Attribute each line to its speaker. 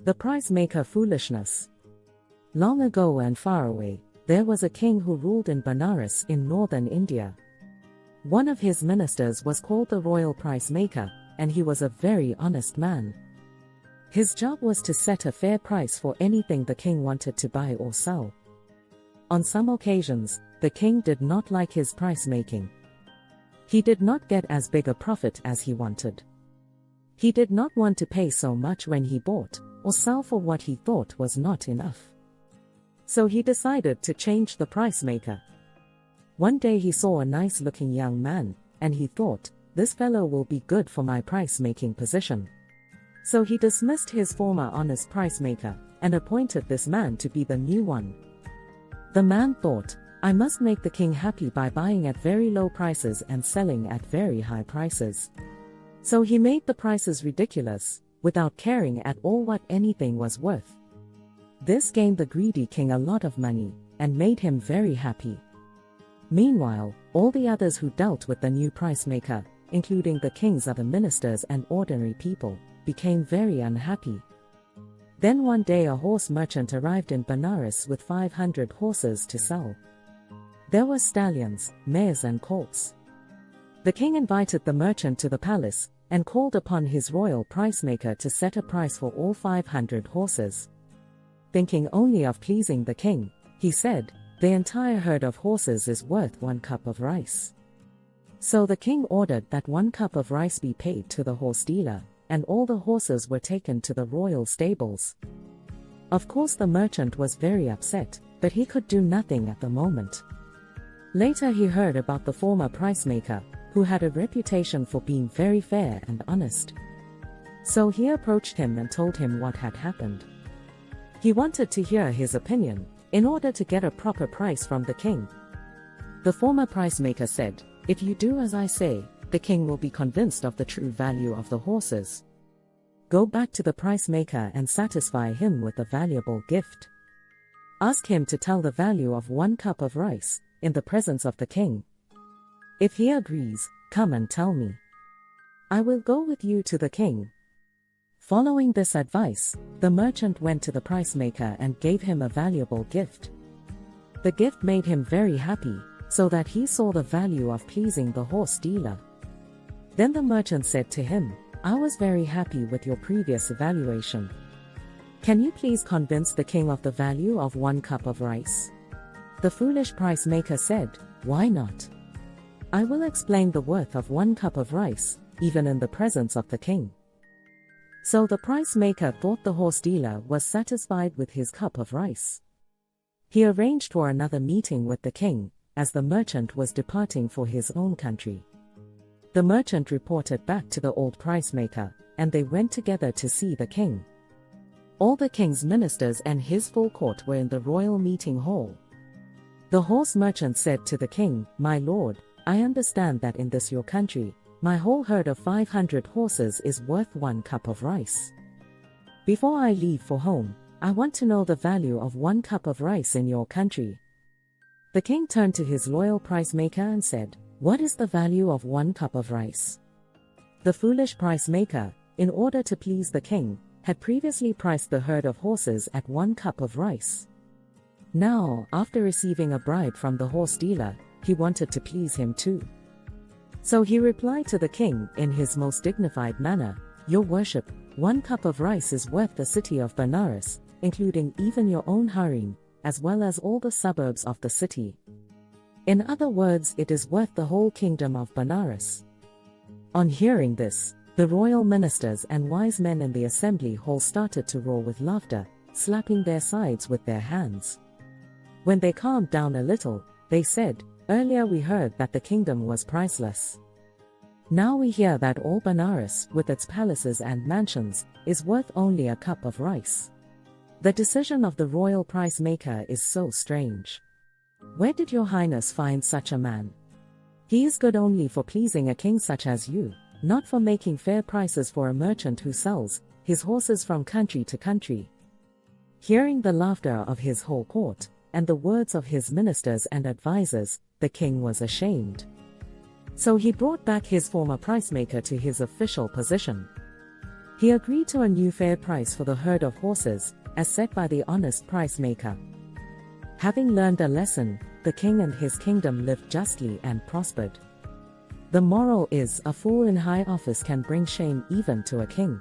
Speaker 1: The price maker Foolishness. Long ago and far away, there was a king who ruled in Benares in northern India. One of his ministers was called the royal price maker, and he was a very honest man. His job was to set a fair price for anything the king wanted to buy or sell. On some occasions, the king did not like his price making. He did not get as big a profit as he wanted. He did not want to pay so much when he bought or sell for what he thought was not enough. So he decided to change the price maker. One day he saw a nice-looking young man, and he thought, this fellow will be good for my price-making position. So he dismissed his former honest price maker, and appointed this man to be the new one. The man thought, I must make the king happy by buying at very low prices and selling at very high prices. So he made the prices ridiculous, without caring at all what anything was worth. This gained the greedy king a lot of money, and made him very happy. Meanwhile, all the others who dealt with the new price maker, including the king's other ministers and ordinary people, became very unhappy. Then one day a horse merchant arrived in Benares with 500 horses to sell. There were stallions, mares and colts. The king invited the merchant to the palace, and called upon his royal price maker to set a price for all 500 horses. Thinking only of pleasing the king, he said, the entire herd of horses is worth 1 cup of rice. So the king ordered that 1 cup of rice be paid to the horse dealer, and all the horses were taken to the royal stables. Of course the merchant was very upset, but he could do nothing at the moment. Later he heard about the former price maker, who had a reputation for being very fair and honest. So he approached him and told him what had happened. He wanted to hear his opinion, in order to get a proper price from the king. The former price maker said, if you do as I say, the king will be convinced of the true value of the horses. Go back to the price maker and satisfy him with a valuable gift. Ask him to tell the value of 1 cup of rice, in the presence of the king. If he agrees, come and tell me. I will go with you to the king. Following this advice, the merchant went to the price maker and gave him a valuable gift. The gift made him very happy, so that he saw the value of pleasing the horse dealer. Then the merchant said to him, I was very happy with your previous evaluation. Can you please convince the king of the value of 1 cup of rice? The foolish price maker said, why not? I will explain the worth of 1 cup of rice, even in the presence of the king. So the price maker thought the horse dealer was satisfied with his cup of rice. He arranged for another meeting with the king, as the merchant was departing for his own country. The merchant reported back to the old price maker, and they went together to see the king. All the king's ministers and his full court were in the royal meeting hall. The horse merchant said to the king, my lord, I understand that in this your country, my whole herd of 500 horses is worth 1 cup of rice. Before I leave for home, I want to know the value of 1 cup of rice in your country. The king turned to his loyal price maker and said, what is the value of 1 cup of rice? The foolish price maker, in order to please the king, had previously priced the herd of horses at 1 cup of rice. Now, after receiving a bribe from the horse dealer, he wanted to please him too. So he replied to the king in his most dignified manner, Your worship, 1 cup of rice is worth the city of Benares, including even your own harem, as well as all the suburbs of the city. In other words, it is worth the whole kingdom of Benares. On hearing this, the royal ministers and wise men in the assembly hall started to roar with laughter, slapping their sides with their hands. When they calmed down a little, they said, earlier we heard that the kingdom was priceless. Now we hear that all Benares, with its palaces and mansions, is worth only a cup of rice. The decision of the royal price maker is so strange. Where did your highness find such a man? He is good only for pleasing a king such as you, not for making fair prices for a merchant who sells his horses from country to country. Hearing the laughter of his whole court, and the words of his ministers and advisers, the king was ashamed. So he brought back his former price maker to his official position. He agreed to a new fair price for the herd of horses, as set by the honest price maker. Having learned a lesson, the king and his kingdom lived justly and prospered. The moral is, a fool in high office can bring shame even to a king.